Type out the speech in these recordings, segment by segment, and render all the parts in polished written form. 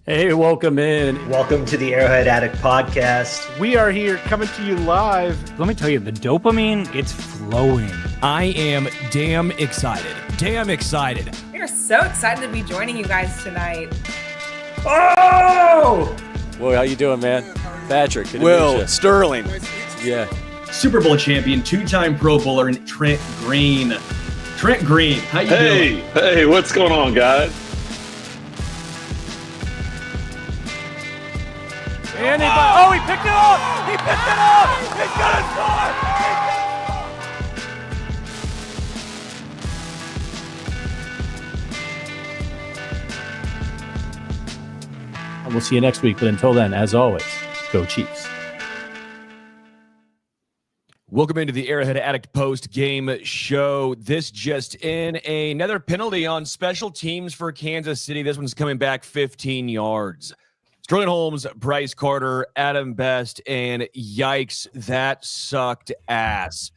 Hey, welcome in. Welcome to the Arrowhead Addict podcast. We are here coming to you live. Let me tell you, the dopamine, it's flowing. I am damn excited. We are so excited to be joining you guys tonight. Oh! Well, how you doing, man? Patrick. Will Sterling. Yeah. Super Bowl champion, two-time Pro Bowler, and Trent Green. Trent Green, how you doing? Hey, what's going on, guys? Oh, he picked it up! He picked it up! He's gonna score! And we'll see you next week. But until then, as always, go Chiefs. Welcome into the Arrowhead Addict post-game show. This just in, another penalty on special teams for Kansas City. This one's coming back 15 yards. Sterling Holmes, Bryce Carter, Adam Best, and yikes, that sucked ass.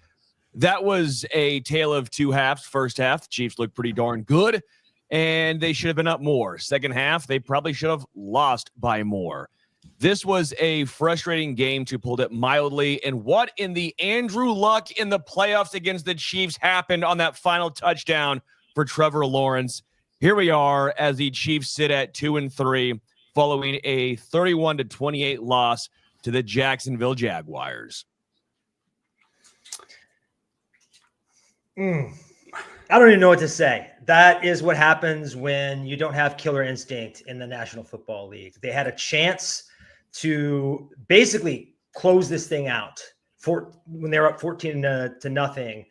That was a tale of two halves. First half, the Chiefs looked pretty darn good, and they should have been up more. Second half, they probably should have lost by more. This was a frustrating game, to put it mildly. And what in the Andrew Luck in the playoffs against the Chiefs happened on that final touchdown for Trevor Lawrence? Here we are as the Chiefs sit at 2-3. Following a 31-28 loss to the Jacksonville Jaguars. I don't even know what to say. That is what happens when you don't have killer instinct in the National Football League. They had a chance to basically close this thing out when they were up 14 to nothing.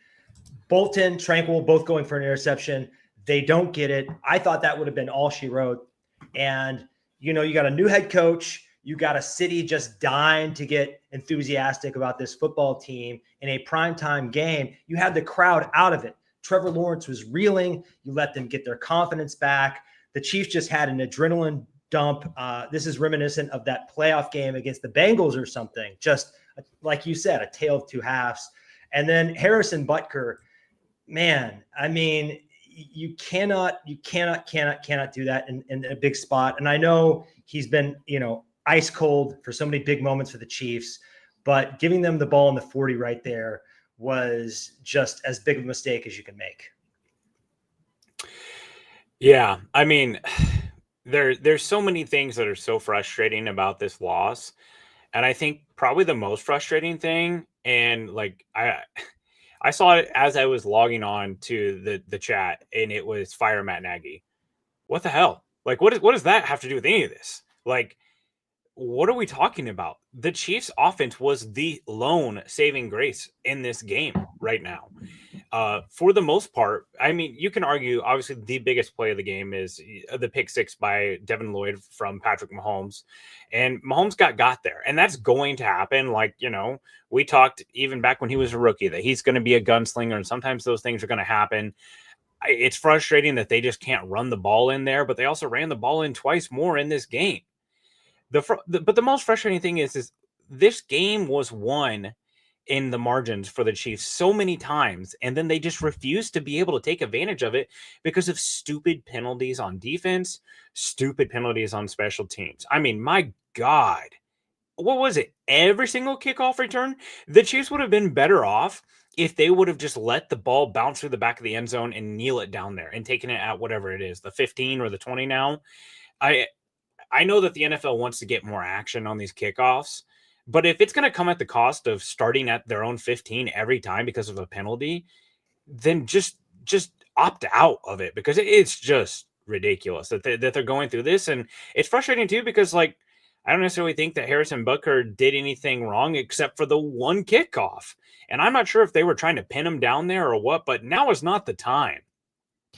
Bolton, Tranquil, both going for an interception. They don't get it. I thought that would have been all she wrote. And you know, you got a new head coach. You got a city just dying to get enthusiastic about this football team in a primetime game. You had the crowd out of it. Trevor Lawrence was reeling. You let them get their confidence back. The Chiefs just had an adrenaline dump. This is reminiscent of that playoff game against the Bengals or something. Just like you said, a tale of two halves. And then Harrison Butker, man, I mean, you cannot do that in a big spot. And I know he's been, ice cold for so many big moments for the Chiefs, but giving them the ball in the 40 right there was just as big of a mistake as you can make. Yeah, I mean, there's so many things that are so frustrating about this loss. And I think probably the most frustrating thing, and like I saw it as I was logging on to the chat, and it was Fire Matt Nagy. What the hell? Like, what does that have to do with any of this? Like, what are we talking about? The Chiefs' offense was the lone saving grace in this game right now. For the most part, I mean, you can argue, obviously, the biggest play of the game is the pick six by Devin Lloyd from Patrick Mahomes. And Mahomes got there. And that's going to happen. Like, we talked even back when he was a rookie that he's going to be a gunslinger. And sometimes those things are going to happen. It's frustrating that they just can't run the ball in there. But they also ran the ball in twice more in this game. But the most frustrating thing is this game was won in the margins for the Chiefs so many times, and then they just refused to be able to take advantage of it because of stupid penalties on defense, stupid penalties on special teams. I mean, my God, what was it? Every single kickoff return, the Chiefs would have been better off if they would have just let the ball bounce through the back of the end zone and kneel it down there and taken it at whatever it is, the 15 or the 20 now. I know that the NFL wants to get more action on these kickoffs, but if it's going to come at the cost of starting at their own 15 every time because of a penalty, then just opt out of it, because it's just ridiculous that they're going through this. And it's frustrating too, because like, I don't necessarily think that Harrison Butker did anything wrong except for the one kickoff. And I'm not sure if they were trying to pin him down there or what, but now is not the time.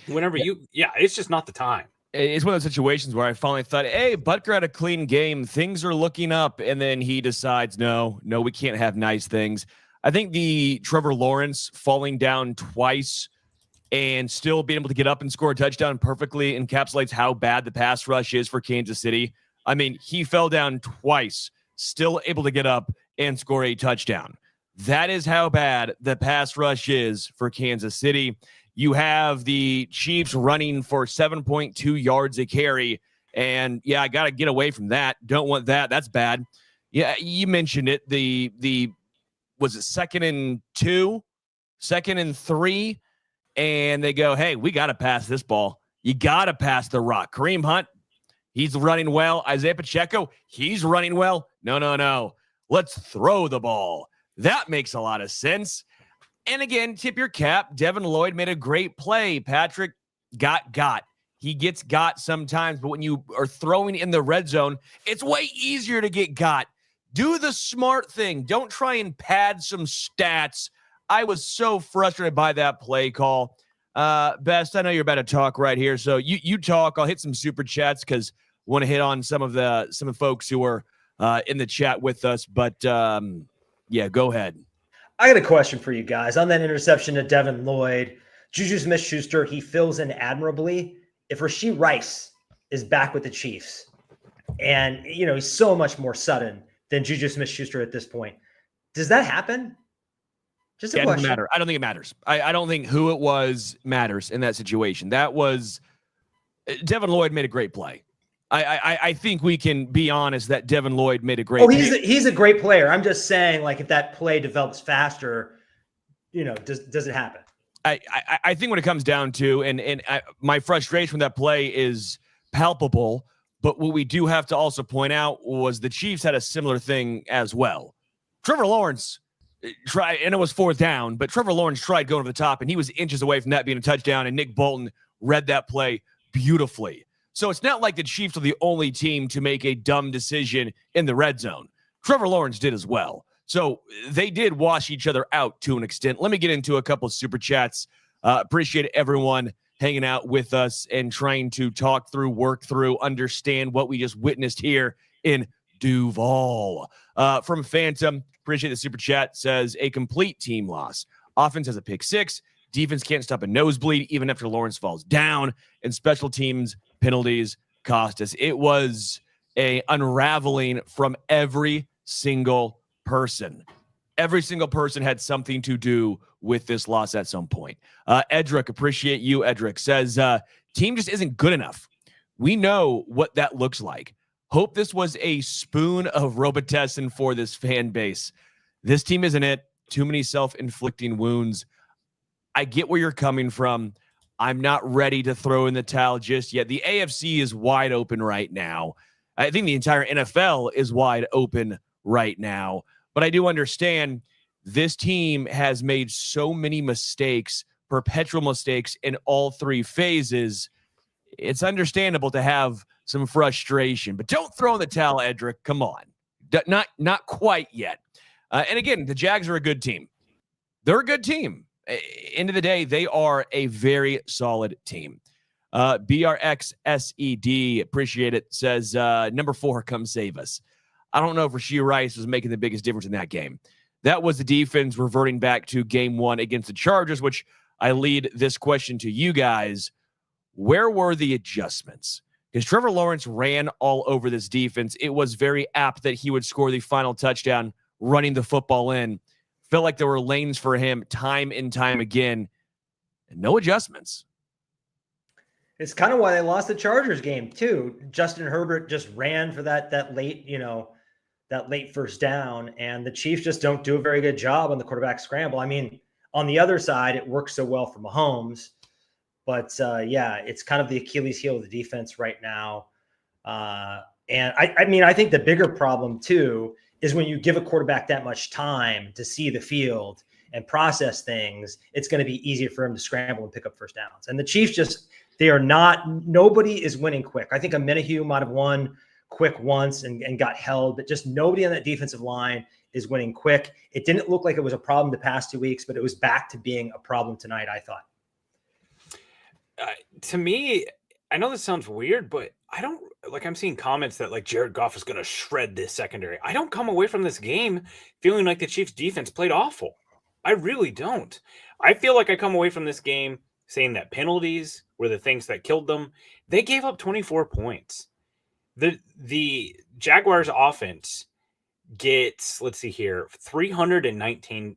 It's just not the time. It's one of those situations where I finally thought, hey, Butker had a clean game. Things are looking up. And then he decides, no, we can't have nice things. I think the Trevor Lawrence falling down twice and still being able to get up and score a touchdown perfectly encapsulates how bad the pass rush is for Kansas City. I mean, he fell down twice, still able to get up and score a touchdown. That is how bad the pass rush is for Kansas City. You have the Chiefs running for 7.2 yards a carry, And yeah, I got to get away from that. Don't want that. That's bad. Yeah, you mentioned it. Was it 2nd and 2, 2nd and 3? And they go, hey, we got to pass this ball. You got to pass the rock. Kareem Hunt, he's running well. Isaiah Pacheco, he's running well. No. Let's throw the ball. That makes a lot of sense. And again, tip your cap. Devin Lloyd made a great play. Patrick got. He gets got sometimes, but when you are throwing in the red zone, it's way easier to get got. Do the smart thing. Don't try and pad some stats. I was so frustrated by that play call. Best, I know you're about to talk right here, so you talk. I'll hit some super chats because I want to hit on some of the folks who are in the chat with us. But yeah, go ahead. I got a question for you guys on that interception to Devin Lloyd. Juju Smith-Schuster, he fills in admirably. If Rashee Rice is back with the Chiefs, and he's so much more sudden than Juju Smith-Schuster at this point, does that happen? Just a question. It doesn't matter. I don't think it matters. I don't think who it was matters in that situation. That was Devin Lloyd made a great play. I think we can be honest that Devin Lloyd made a great play. He's a great player. I'm just saying, like, if that play develops faster, does it happen? I think when it comes down to, and my frustration with that play is palpable, but what we do have to also point out was the Chiefs had a similar thing as well. Trevor Lawrence tried, and it was 4th down, but Trevor Lawrence tried going to the top, and he was inches away from that being a touchdown, and Nick Bolton read that play beautifully. So it's not like the Chiefs are the only team to make a dumb decision in the red zone. Trevor Lawrence did as well. So they did wash each other out to an extent. Let me get into a couple of super chats. Appreciate everyone hanging out with us and trying to talk through, work through, understand what we just witnessed here in Duval. From Phantom, appreciate the super chat, says a complete team loss. Offense has a pick 6. Defense can't stop a nosebleed even after Lawrence falls down. And special teams penalties cost us. It was a unraveling from every single person. Every single person had something to do with this loss at some point. Edric, appreciate you. Edric says, team just isn't good enough. We know what that looks like. Hope this was a spoon of Robitussin for this fan base. This team isn't it. Too many self-inflicting wounds. I get where you're coming from. I'm not ready to throw in the towel just yet. The AFC is wide open right now. I think the entire NFL is wide open right now. But I do understand this team has made so many mistakes, perpetual mistakes in all 3 phases. It's understandable to have some frustration. But don't throw in the towel, Edric. Come on. Not quite yet. And again, the Jags are a good team. They're a good team. End of the day, they are a very solid team. BRXSED, appreciate it, says, number 4, come save us. I don't know if Rashee Rice was making the biggest difference in that game. That was the defense reverting back to game 1 against the Chargers, which I lead this question to you guys. Where were the adjustments? Because Trevor Lawrence ran all over this defense. It was very apt that he would score the final touchdown running the football in. Felt like there were lanes for him time and time again, and no adjustments. It's kind of why they lost the Chargers game too. Justin Herbert just ran for that late, that late first down, and the Chiefs just don't do a very good job on the quarterback scramble. I mean, on the other side, it works so well for Mahomes, but yeah, it's kind of the Achilles heel of the defense right now. And I think the bigger problem too is when you give a quarterback that much time to see the field and process things, it's going to be easier for him to scramble and pick up first downs. And the Chiefs nobody is winning quick. I think Amenahue might have won quick once and got held, but just nobody on that defensive line is winning quick. It didn't look like it was a problem the past 2 weeks, but it was back to being a problem tonight, I thought. To me, I know this sounds weird, but I'm seeing comments that like Jared Goff is going to shred this secondary. I don't come away from this game feeling like the Chiefs defense played awful. I really don't. I feel like I come away from this game saying that penalties were the things that killed them. They gave up 24 points. The Jaguars offense gets, 319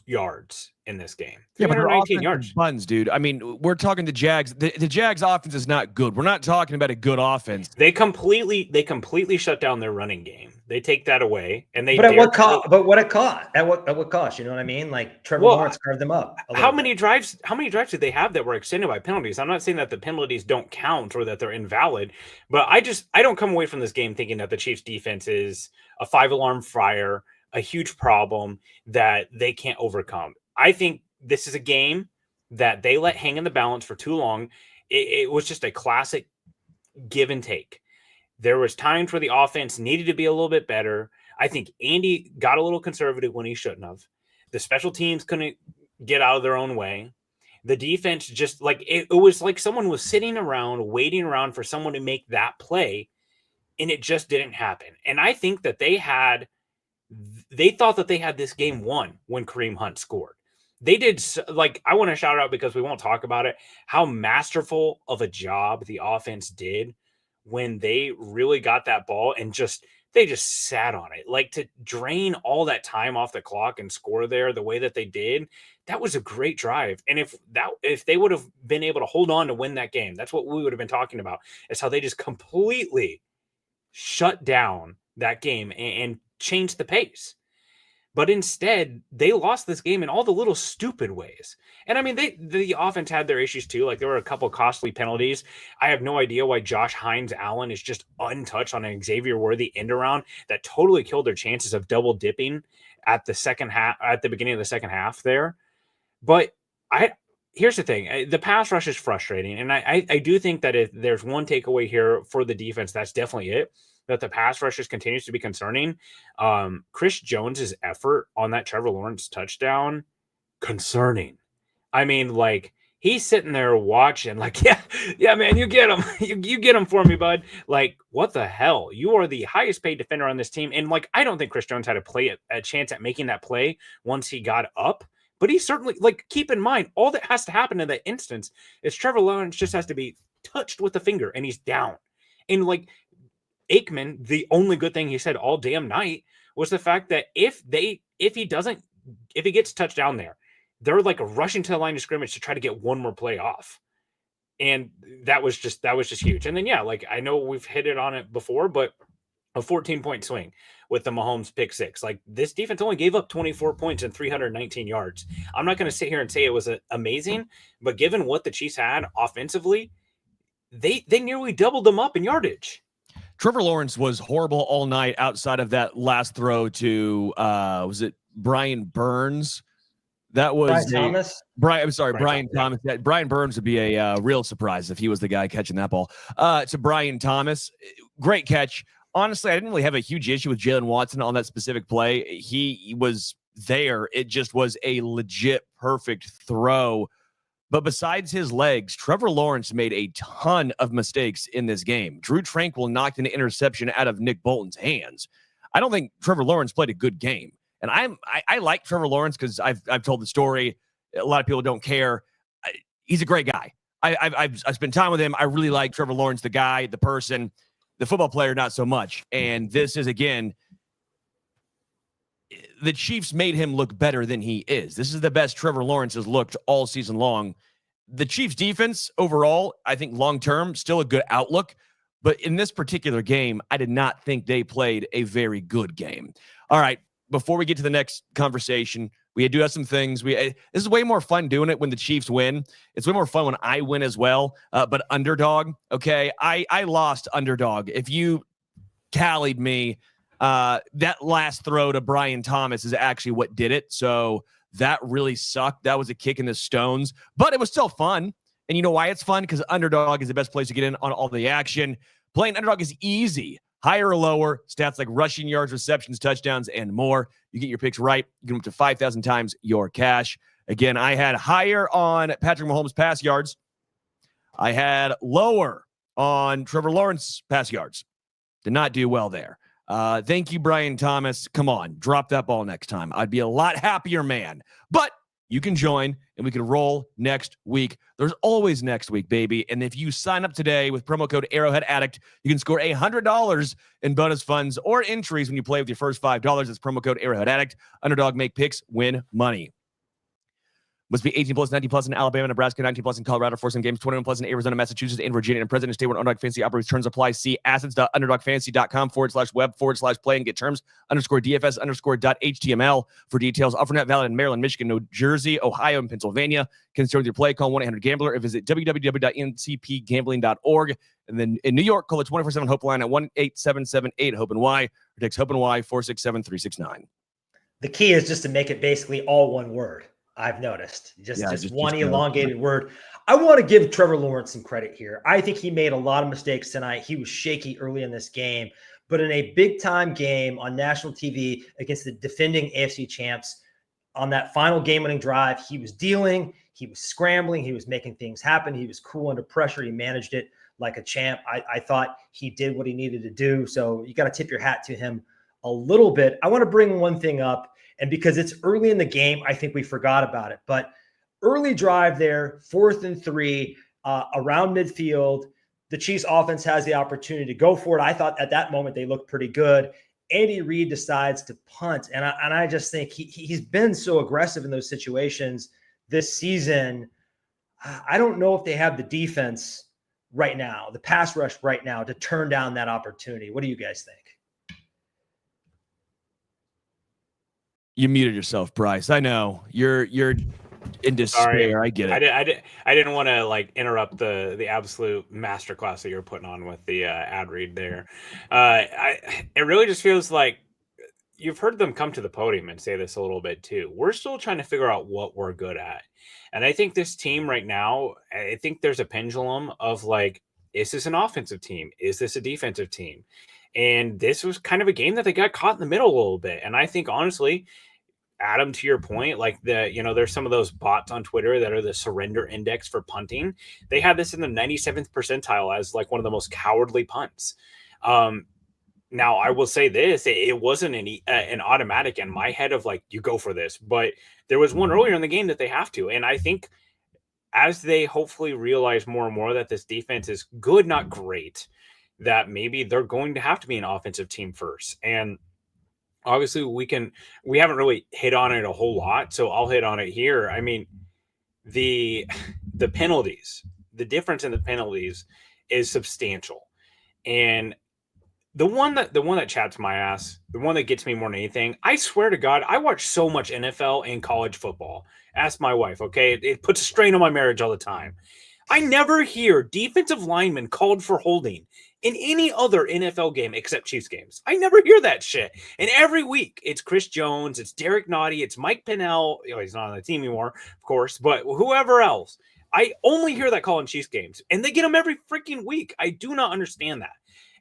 yards in this game. Yeah, but their 319 offense yards. is buns, dude. I mean, we're talking the Jags. The Jags offense is not good. We're not talking about a good offense. They completely shut down their running game. They take that away, and they. But at what cost? But what it cost? At what cost? You know what I mean? Like Trevor Lawrence carved them up. How many drives did they have that were extended by penalties? I'm not saying that the penalties don't count or that they're invalid, but I don't come away from this game thinking that the Chiefs defense is a 5-alarm fire, a huge problem that they can't overcome. I think this is a game that they let hang in the balance for too long. It was just a classic give and take. There was times where the offense needed to be a little bit better. I think Andy got a little conservative when he shouldn't have. The special teams couldn't get out of their own way. The defense just it was like someone was sitting around, waiting around for someone to make that play, and it just didn't happen. And I think that they thought that they had this game won when Kareem Hunt scored. They did, I want to shout out, because we won't talk about it, how masterful of a job the offense did when they really got that ball and they just sat on it. Like, to drain all that time off the clock and score there the way that they did, that was a great drive. And if they would have been able to hold on to win that game, that's what we would have been talking about, is how they just completely shut down that game and changed the pace. But instead, they lost this game in all the little stupid ways. And I mean, the offense had their issues too. Like, there were a couple costly penalties. I have no idea why Josh Hines-Allen is just untouched on an Xavier Worthy end around that totally killed their chances of double dipping at the beginning of the second half there. But here's the thing. The pass rush is frustrating. And I do think that if there's one takeaway here for the defense, that's definitely it. That the pass rush just continues to be concerning. Chris Jones's effort on that Trevor Lawrence touchdown, concerning. I mean, he's sitting there watching, yeah, man, you get him. you get him for me, bud. What the hell? You are the highest paid defender on this team. And I don't think Chris Jones had a chance at making that play once he got up. But he certainly, keep in mind, all that has to happen in that instance is Trevor Lawrence just has to be touched with the finger and he's down. And Aikman, the only good thing he said all damn night was the fact that if he gets touched down there, they're rushing to the line of scrimmage to try to get one more play off. And that was just huge. And then, yeah, I know we've hit it on it before, but a 14-point swing with the Mahomes pick six. This defense only gave up 24 points and 319 yards. I'm not going to sit here and say it was amazing, but given what the Chiefs had offensively, they nearly doubled them up in yardage. Trevor Lawrence was horrible all night outside of that last throw to, was it Brian Burns? That was Brian Thomas. Yeah, Brian Burns would be a real surprise if he was the guy catching that ball. To Brian Thomas. Great catch. Honestly, I didn't really have a huge issue with Jalen Watson on that specific play. He was there. It just was a legit perfect throw. But besides his legs, Trevor Lawrence made a ton of mistakes in this game. Drew Tranquill knocked an interception out of Nick Bolton's hands. I don't think Trevor Lawrence played a good game. And I like Trevor Lawrence because I've told the story. A lot of people don't care. He's a great guy. I've spent time with him. I really like Trevor Lawrence, the guy, the person, the football player, not so much. And this is, again, the Chiefs made him look better than he is. This is the best Trevor Lawrence has looked all season long. The Chiefs defense overall, I think long-term, still a good outlook. But in this particular game, I did not think they played a very good game. All right, before we get to the next conversation, we do have some things. This is way more fun doing it when the Chiefs win. It's way more fun when I win as well. But underdog, okay, I lost underdog. If you tallied me, that last throw to Brian Thomas is actually what did it. So that really sucked. That was a kick in the stones, but it was still fun. And you know why it's fun? Because underdog is the best place to get in on all the action. Playing underdog is easy. Higher or lower, stats like rushing yards, receptions, touchdowns, and more. You get your picks right, you get them up to 5,000 times your cash. Again, I had higher on Patrick Mahomes' pass yards. I had lower on Trevor Lawrence pass yards. Did not do well there. Thank you, Brian Thomas. Come on, drop that ball next time. I'd be a lot happier, man. But you can join, and we can roll next week. There's always next week, baby. And if you sign up today with promo code Arrowhead Addict, you can score $100 in bonus funds or entries when you play with your first $5. That's promo code Arrowhead Addict. Underdog, make picks, win money. Must be 18 plus, 19 plus in Alabama, Nebraska, 19 plus in Colorado for some games, 21 plus in Arizona, Massachusetts, and Virginia, and President State where Underdog Fantasy operates. Terms apply. See assets.underdogfantasy.com/web/play and get terms _DFS_.html for details. Offer not valid in Maryland, Michigan, New Jersey, Ohio, and Pennsylvania. Concerned with your play, call 1-800-GAMBLER or visit www.ncpgambling.org. And then in New York, call the 24/7 Hope line at 1-877-8-HOPE-NY or text HOPE-NY 467-369. The key is just to make it basically all one word. I've noticed just one elongated word. I want to give Trevor Lawrence some credit here. I think he made a lot of mistakes tonight. He was shaky early in this game, but in a big time game on national TV against the defending AFC champs on that final game winning drive, he was dealing, he was scrambling, he was making things happen. He was cool under pressure. He managed it like a champ. I thought he did what he needed to do. So you got to tip your hat to him a little bit. I want to bring one thing up. And because it's early in the game, I think we forgot about it. But early drive there, 4th and 3, around midfield, the Chiefs offense has the opportunity to go for it. I thought at that moment they looked pretty good. Andy Reid decides to punt. And I just think he's been so aggressive in those situations this season. I don't know if they have the defense right now, the pass rush right now, to turn down that opportunity. What do you guys think? You muted yourself, Bryce. I know you're in despair. Sorry. I get it. I didn't want to like interrupt the absolute masterclass that you're putting on with the ad read there. It really just feels like you've heard them come to the podium and say this a little bit too. We're still trying to figure out what we're good at. And I think this team right now, I think there's a pendulum of like, is this an offensive team? Is this a defensive team? And this was kind of a game that they got caught in the middle a little bit. And I think, honestly, Adam, to your point, like there's some of those bots on Twitter that are the surrender index for punting. They had this in the 97th percentile as like one of the most cowardly punts. Now, I will say this, it wasn't an automatic in my head of like, you go for this. But there was one earlier in the game that they have to. And I think as they hopefully realize more and more that this defense is good, not great, that maybe they're going to have to be an offensive team first. And obviously we haven't really hit on it a whole lot, so I'll hit on it here. I mean, the penalties, the difference in the penalties is substantial. And the one that chats my ass, the one that gets me more than anything, I swear to God, I watch so much NFL and college football. Ask my wife, okay? It puts a strain on my marriage all the time. I never hear defensive linemen called for holding in any other NFL game except Chiefs games. I never hear that shit. And every week, it's Chris Jones, it's Derek Nottie, it's Mike Pennell. He's not on the team anymore, of course, but whoever else. I only hear that call in Chiefs games, and they get them every freaking week. I do not understand that.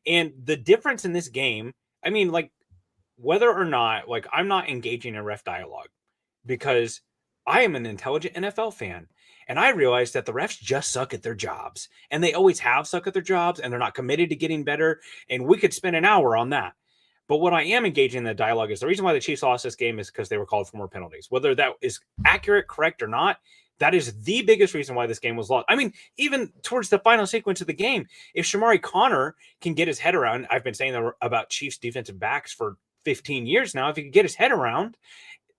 And the difference in this game, I mean, like, whether or not, like, I'm not engaging in ref dialogue because I am an intelligent NFL fan. And I realized that the refs just suck at their jobs, and they always have suck at their jobs, and they're not committed to getting better. And we could spend an hour on that. But what I am engaging in the dialogue is the reason why the Chiefs lost this game is because they were called for more penalties. Whether that is accurate, correct, or not, that is the biggest reason why this game was lost. I mean, even towards the final sequence of the game, if Shamari Connor can get his head around, I've been saying that about Chiefs defensive backs for 15 years now, if he could get his head around,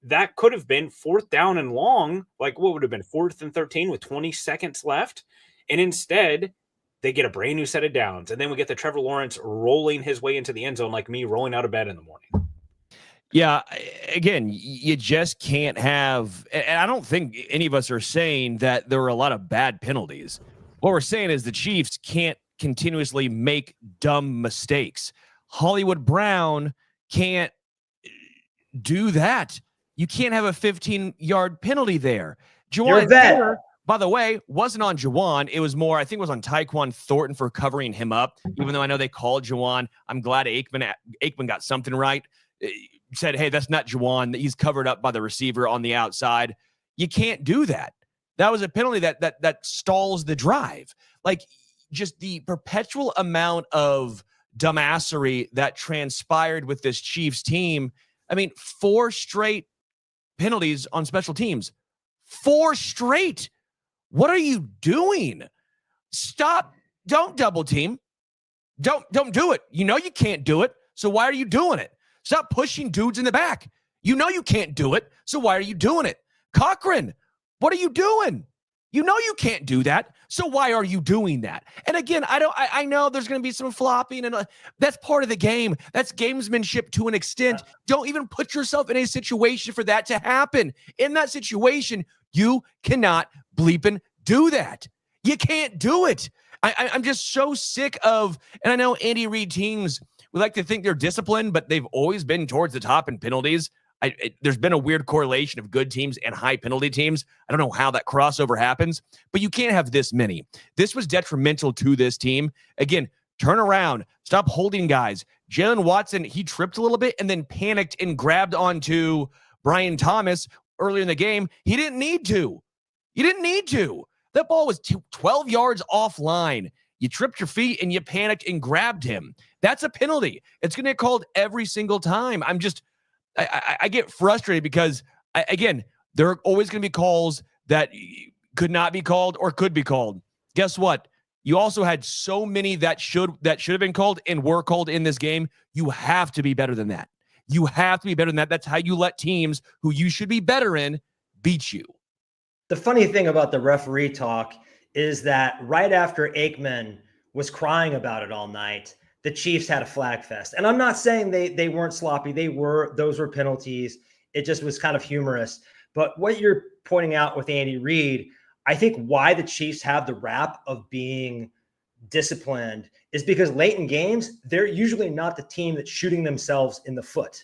that could have been 4th down and long, like what would have been 4th and 13 with 20 seconds left. And instead, they get a brand new set of downs. And then we get the Trevor Lawrence rolling his way into the end zone like me rolling out of bed in the morning. Yeah, again, you just can't have, and I don't think any of us are saying that there were a lot of bad penalties. What we're saying is the Chiefs can't continuously make dumb mistakes. Hollywood Brown can't do that. You can't have a 15-yard penalty there. Juwan Taylor, by the way, wasn't on Juwan. It was more, I think it was on Tyquan Thornton for covering him up. Even though I know they called Juwan, I'm glad Aikman got something right. Said, hey, that's not Juwan. He's covered up by the receiver on the outside. You can't do that. That was a penalty that stalls the drive. Like, just the perpetual amount of dumbassery that transpired with this Chiefs team. I mean, 4 straight penalties on special teams. 4 straight. What are you doing? Stop. Don't double team. Don't do it. You know you can't do it. So why are you doing it? Stop pushing dudes in the back. You know you can't do it. So why are you doing it? Cochran, What are you doing? You know you can't do that. So why are you doing that? And again, I know there's going to be some flopping, and that's part of the game. That's gamesmanship to an extent. Don't even put yourself in a situation for that to happen. In that situation, you cannot bleeping do that. You can't do it. I'm just so sick of, and I know Andy Reid teams, we like to think they're disciplined, but they've always been towards the top in penalties. There's been a weird correlation of good teams and high penalty teams. I don't know how that crossover happens, but you can't have this many. This was detrimental to this team. Again, turn around. Stop holding guys. Jalen Watson, he tripped a little bit and then panicked and grabbed onto Brian Thomas earlier in the game. He didn't need to. You didn't need to. That ball was 12 yards offline. You tripped your feet and you panicked and grabbed him. That's a penalty. It's going to get called every single time. I get frustrated because, again, there are always going to be calls that could not be called or could be called. Guess what? You also had so many that should have been called and were called in this game. You have to be better than that. You have to be better than that. That's how you let teams who you should be better in beat you. The funny thing about the referee talk is that right after Aikman was crying about it all night, the Chiefs had a flag fest. And I'm not saying they weren't sloppy. Those were penalties. It just was kind of humorous. But what you're pointing out with Andy Reid, I think why the Chiefs have the rap of being disciplined is because late in games, they're usually not the team that's shooting themselves in the foot.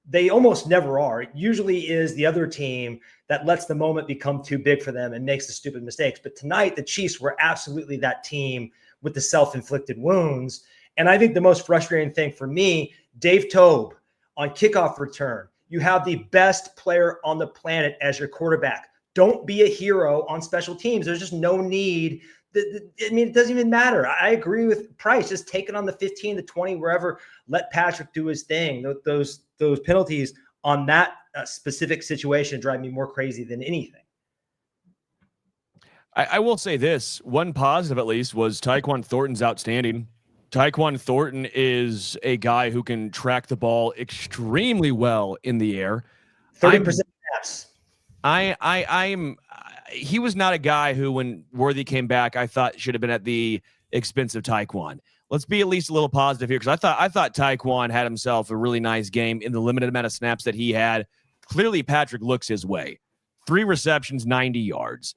They almost never are. It usually is the other team that lets the moment become too big for them and makes the stupid mistakes. But tonight, the Chiefs were absolutely that team with the self-inflicted wounds. And I think the most frustrating thing for me, Dave Tobe on kickoff return, you have the best player on the planet as your quarterback. Don't be a hero on special teams. There's just no need. It doesn't even matter. I agree with Price. Just take it on the 15, the 20, wherever. Let Patrick do his thing. Those penalties on that specific situation drive me more crazy than anything. I will say this. One positive, at least, was Tyquan Thornton's outstanding. Tyquan Thornton is a guy who can track the ball extremely well in the air. 30% snaps. He was not a guy who, when Worthy came back, I thought should have been at the expense of Tyquan. Let's be at least a little positive here, because I thought Tyquan had himself a really nice game in the limited amount of snaps that he had. Clearly, Patrick looks his way. 3 receptions, 90 yards.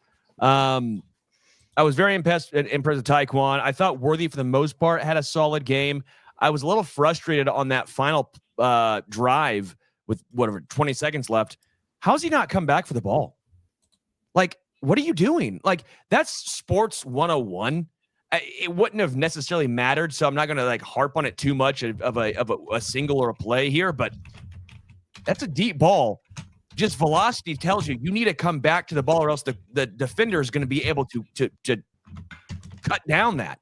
I was very impressed with Tyquan. I thought Worthy, for the most part, had a solid game. I was a little frustrated on that final drive with 20 seconds left. How's he not come back for the ball? Like, what are you doing? Like, that's sports 101. It wouldn't have necessarily mattered, so I'm not going to harp on it too much of a single or a play here, but that's a deep ball. Just velocity tells you need to come back to the ball, or else the defender is going to be able to cut down that.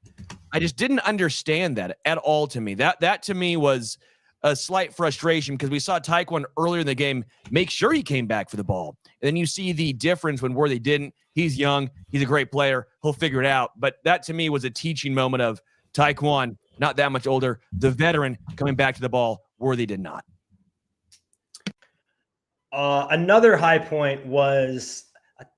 I just didn't understand that at all. To me, that to me was a slight frustration, because we saw Tyquan earlier in the game make sure he came back for the ball, and then you see the difference when Worthy didn't. He's young, he's a great player, he'll figure it out. But that to me was a teaching moment of Tyquan, not that much older, the veteran, coming back to the ball. Worthy did not. Another high point was,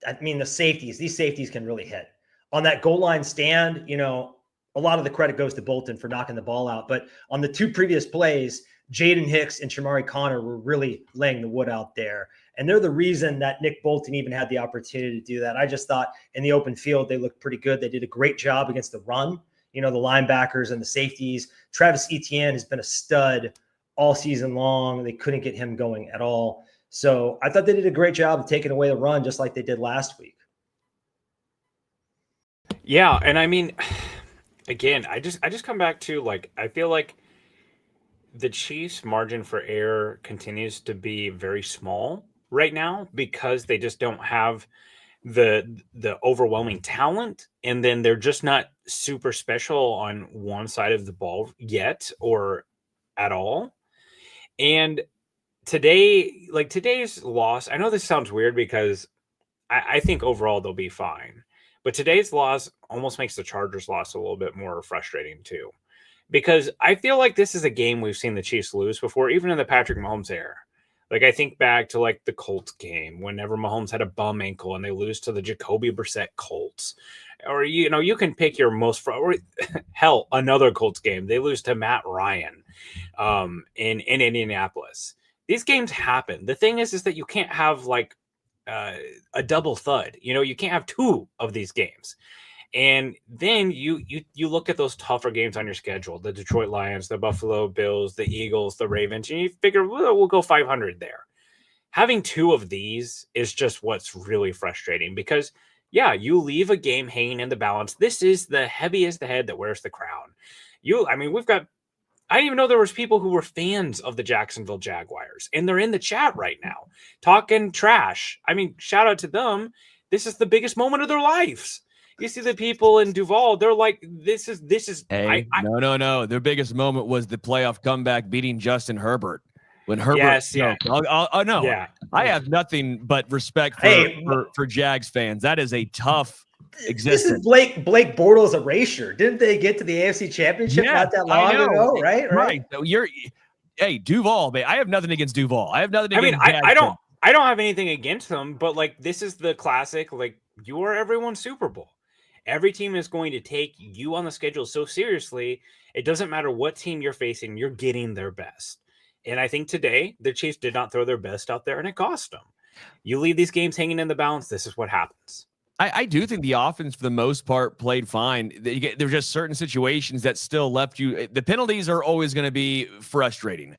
the safeties. These safeties can really hit. On that goal line stand, a lot of the credit goes to Bolton for knocking the ball out. But on the 2 previous plays, Jaden Hicks and Shamari Connor were really laying the wood out there. And they're the reason that Nick Bolton even had the opportunity to do that. I just thought in the open field, they looked pretty good. They did a great job against the run, the linebackers and the safeties. Travis Etienne has been a stud all season long. They couldn't get him going at all. So I thought they did a great job of taking away the run, just like they did last week. Yeah, and again, I just come back to, I feel like the Chiefs' margin for error continues to be very small right now, because they just don't have the overwhelming talent, and then they're just not super special on one side of the ball yet, or at all. And today's loss, I know this sounds weird, because I think overall they'll be fine. But today's loss almost makes the Chargers' loss a little bit more frustrating too, because I feel like this is a game we've seen the Chiefs lose before, even in the Patrick Mahomes era. Like, I think back to like the Colts game, whenever Mahomes had a bum ankle and they lose to the Jacoby Brissett Colts. Or, you can pick your or hell, another Colts game. They lose to Matt Ryan in Indianapolis. These games happen. The thing is that you can't have like a double thud. You can't have two of these games. And then you look at those tougher games on your schedule, the Detroit Lions, the Buffalo Bills, the Eagles, the Ravens, and you figure we'll go 500 there. Having two of these is just what's really frustrating because, yeah, you leave a game hanging in the balance. This is the heaviest the head that wears the crown. I didn't even know there was people who were fans of the Jacksonville Jaguars, and they're in the chat right now talking trash. I mean, shout out to them. This is the biggest moment of their lives. You see the people in Duval, they're like, this is. Hey, no. Their biggest moment was the playoff comeback beating Justin Herbert. When Herbert, yes, yeah. No, yeah. I have nothing but respect for Jags fans. That is a tough existence. This is Blake Bortles' erasure. Didn't they get to the AFC Championship not that long ago? Right. So Duval, babe. I have nothing against Duval. I have nothing against. I don't have anything against them, but like this is the classic. Like you are everyone's Super Bowl. Every team is going to take you on the schedule so seriously. It doesn't matter what team you're facing. You're getting their best. And I think today the Chiefs did not throw their best out there, and it cost them. You leave these games hanging in the balance. This is what happens. I do think the offense, for the most part, played fine. There's just certain situations that still left you. The penalties are always going to be frustrating.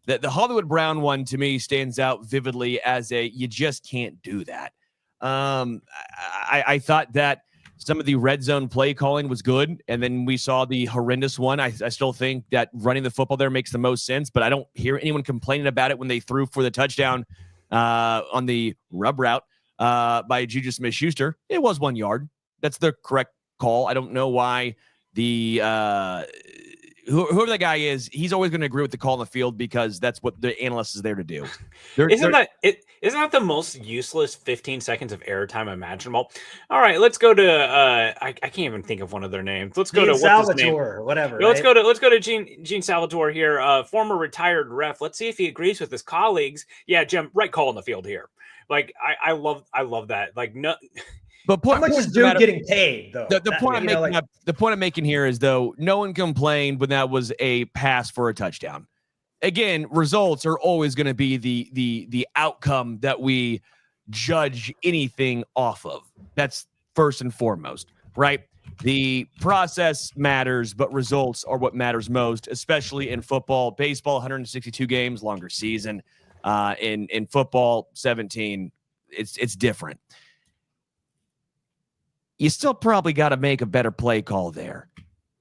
The Hollywood Brown one, to me, stands out vividly as you just can't do that. I thought that some of the red zone play calling was good, and then we saw the horrendous one. I still think that running the football there makes the most sense, but I don't hear anyone complaining about it when they threw for the touchdown on the rub route by Juju Smith-Schuster. It was 1 yard. That's the correct call. I don't know why whoever the guy is, he's always going to agree with the call on the field because that's what the analyst is there to do. Isn't that the most useless 15 seconds of airtime imaginable? All right, let's go to I can't even think of one of their names. Let's go to Salvatore or whatever. Let's go to Gene Salvatore here, former retired ref. Let's see if he agrees with his colleagues. Yeah, Jim, right call on the field here. Like I love that. Like no. But how much is dude getting paid, though? The point I'm making here is, though, no one complained when that was a pass for a touchdown. Again, results are always going to be the outcome that we judge anything off of. That's first and foremost, right? The process matters, but results are what matters most, especially in football. Baseball, 162 games, longer season. In football, 17. It's different. You still probably got to make a better play call there.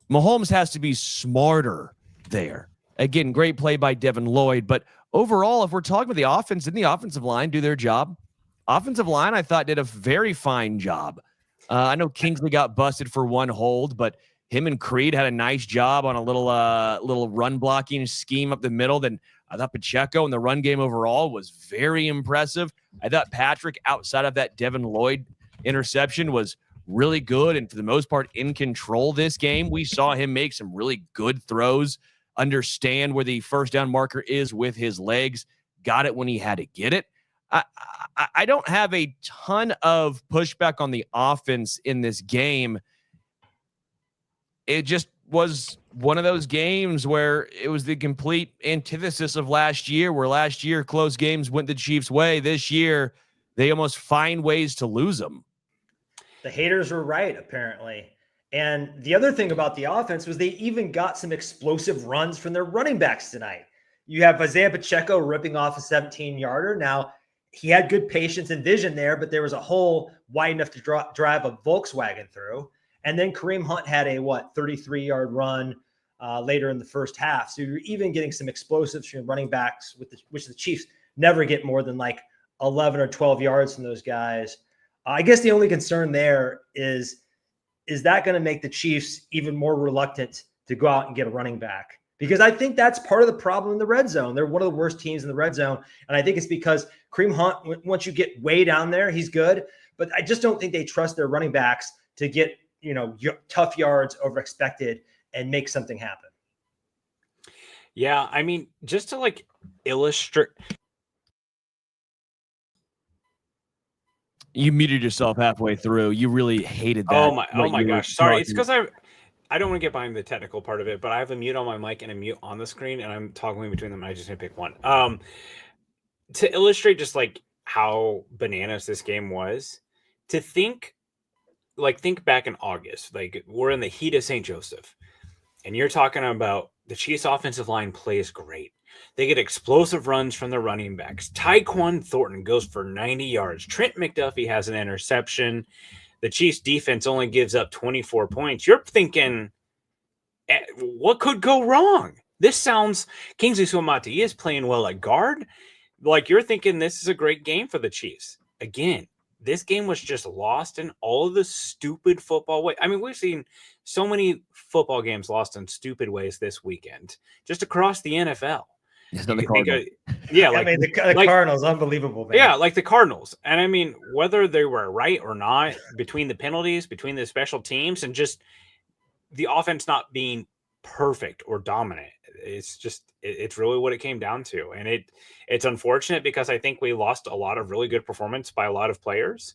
Mahomes has to be smarter there. Again, great play by Devin Lloyd. But overall, if we're talking about the offense, didn't the offensive line do their job? Offensive line, I thought, did a very fine job. I know Kingsley got busted for one hold, but him and Creed had a nice job on a little run blocking scheme up the middle. Then I thought Pacheco in the run game overall was very impressive. I thought Patrick, outside of that Devin Lloyd interception, was really good and for the most part in control this game. We saw him make some really good throws, understand where the first down marker is with his legs, got it when he had to get it. I don't have a ton of pushback on the offense in this game. It just was one of those games where it was the complete antithesis of last year, where last year close games went the Chiefs' way. This year, they almost find ways to lose them. The haters were right, apparently. And the other thing about the offense was they even got some explosive runs from their running backs tonight. You have Isaiah Pacheco ripping off a 17-yarder. Now, he had good patience and vision there, but there was a hole wide enough to drive a Volkswagen through. And then Kareem Hunt had a, 33-yard run later in the first half. So you're even getting some explosives from running backs, which the Chiefs never get more than like 11 or 12 yards from those guys. I guess the only concern there is that going to make the Chiefs even more reluctant to go out and get a running back? Because I think that's part of the problem in the red zone. They're one of the worst teams in the red zone. And I think it's because Kareem Hunt, once you get way down there, he's good. But I just don't think they trust their running backs to get, tough yards over expected and make something happen. Yeah, I mean, just to illustrate You muted yourself halfway through. You really hated that. Oh my gosh. Sorry. It's because I don't want to get behind the technical part of it, but I have a mute on my mic and a mute on the screen, and I'm toggling between them. And I just need to pick one. To illustrate just like how bananas this game was, to think back in August, like we're in the heat of St. Joseph, and you're talking about the Chiefs offensive line plays great. They get explosive runs from the running backs. Tyquan Thornton goes for 90 yards. Trent McDuffie has an interception. The Chiefs defense only gives up 24 points. You're thinking, what could go wrong? This sounds, Kingsley Suamati is playing well at guard. Like, you're thinking this is a great game for the Chiefs. Again, this game was just lost in all of the stupid football way. I mean, we've seen so many football games lost in stupid ways this weekend, just across the NFL. Yeah, like, I mean, the Cardinals, unbelievable, man. Yeah, like the Cardinals. And I mean, whether they were right or not, between the penalties, between the special teams, and just the offense not being perfect or dominant, it's really what it came down to. And it's unfortunate because I think we lost a lot of really good performance by a lot of players.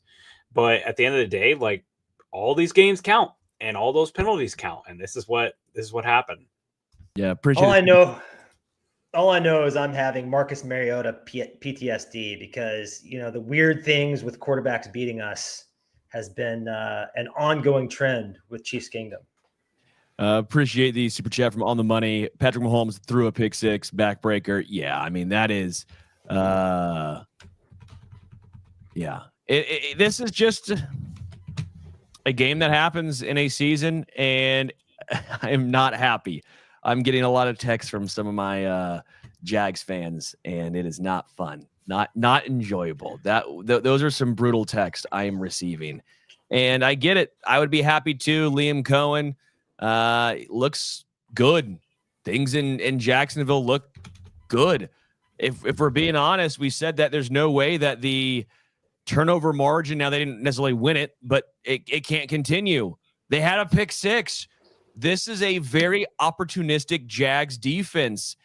But at the end of the day, like, all these games count and all those penalties count. And this is what happened. Yeah, appreciate All I know is I'm having Marcus Mariota PTSD because, the weird things with quarterbacks beating us has been an ongoing trend with Chiefs Kingdom. Appreciate the super chat from On the Money. Patrick Mahomes threw a pick six backbreaker. Yeah, I mean, that is, this is just a game that happens in a season, and I am not happy. I'm getting a lot of texts from some of my Jags fans, and it is not fun, not enjoyable. Those are some brutal texts I am receiving, and I get it. I would be happy too. Liam Cohen looks good. Things in Jacksonville look good. If we're being honest, we said that there's no way that the turnover margin, now they didn't necessarily win it, but it can't continue. They had a pick six. This is a very opportunistic Jags defense,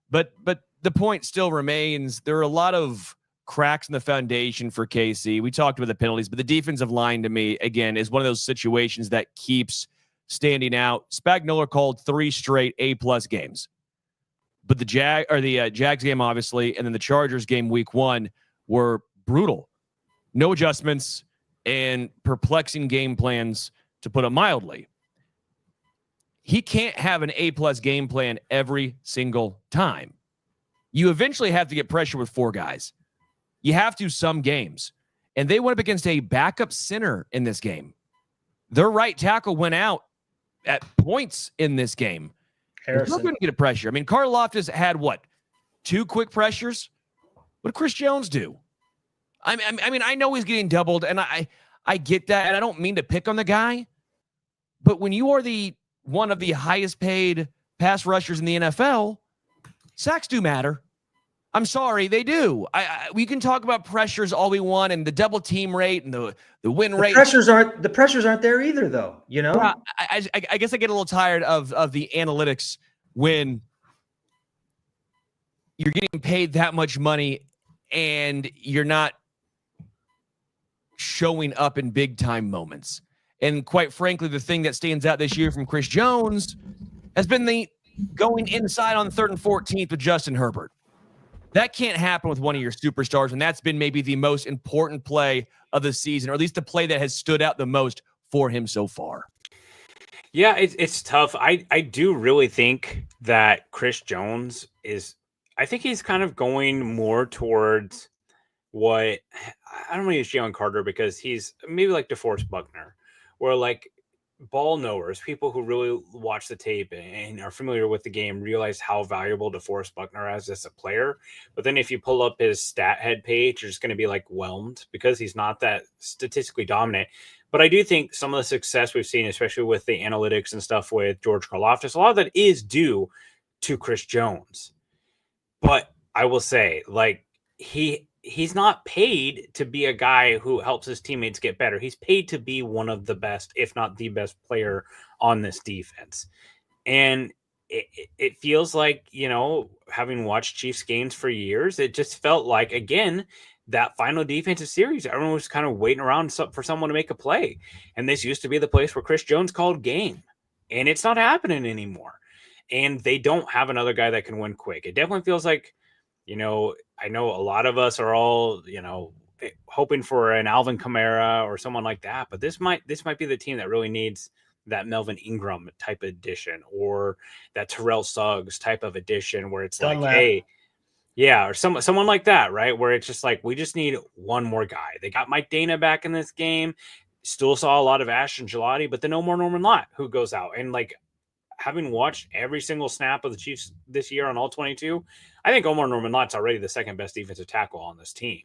but the point still remains. There are a lot of cracks in the foundation for KC. We talked about the penalties, but the defensive line, to me, again, is one of those situations that keeps standing out. Spagnuolo called 3 straight A+ games, but the Jags game, obviously, and then the Chargers game week 1 were brutal. No adjustments and perplexing game plans, to put it mildly. He can't have an A+ game plan every single time. You eventually have to get pressure with 4 guys. You have to some games. And they went up against a backup center in this game. Their right tackle went out at points in this game. Harrison couldn't get a pressure. I mean, Karlaftis had 2 quick pressures? What did Chris Jones do? I mean, I know he's getting doubled, and I get that, and I don't mean to pick on the guy, but when you are one of the highest paid pass rushers in the NFL, sacks do matter. I'm sorry, they do. We can talk about pressures all we want and the double team rate and the win rate. The pressures aren't there either, though. I guess I get a little tired of the analytics when you're getting paid that much money and you're not showing up in big time moments. And quite frankly, the thing that stands out this year from Chris Jones has been the going inside on 3rd and 14th with Justin Herbert. That can't happen with one of your superstars, and that's been maybe the most important play of the season, or at least the play that has stood out the most for him so far. Yeah, it's tough. I do really think that Chris Jones I think he's kind of going more towards what, I don't want to use Jalen Carter because he's maybe like DeForest Buckner, where like ball knowers, people who really watch the tape and are familiar with the game, realize how valuable DeForest Buckner is as a player. But then if you pull up his stat head page, you're just going to be like whelmed because he's not that statistically dominant. But I do think some of the success we've seen, especially with the analytics and stuff with George Karlaftis, a lot of that is due to Chris Jones. But I will say, like, he's not paid to be a guy who helps his teammates get better. He's paid to be one of the best, if not the best player on this defense. And it feels like, having watched Chiefs games for years, it just felt like, again, that final defensive series, everyone was kind of waiting around for someone to make a play. And this used to be the place where Chris Jones called game. And it's not happening anymore. And they don't have another guy that can win quick. It definitely feels like, I know a lot of us are all, hoping for an Alvin Kamara or someone like that. But this might be the team that really needs that Melvin Ingram type of addition, or that Terrell Suggs type of addition, where it's like, hey, yeah, or someone like that, right? Where it's just like, we just need one more guy. They got Mike Dana back in this game. Still saw a lot of Ashton Gelati, but then no more Norman Lott, who goes out. And like, having watched every single snap of the Chiefs this year on all 22, I think Omar Norman Lott's already the second best defensive tackle on this team.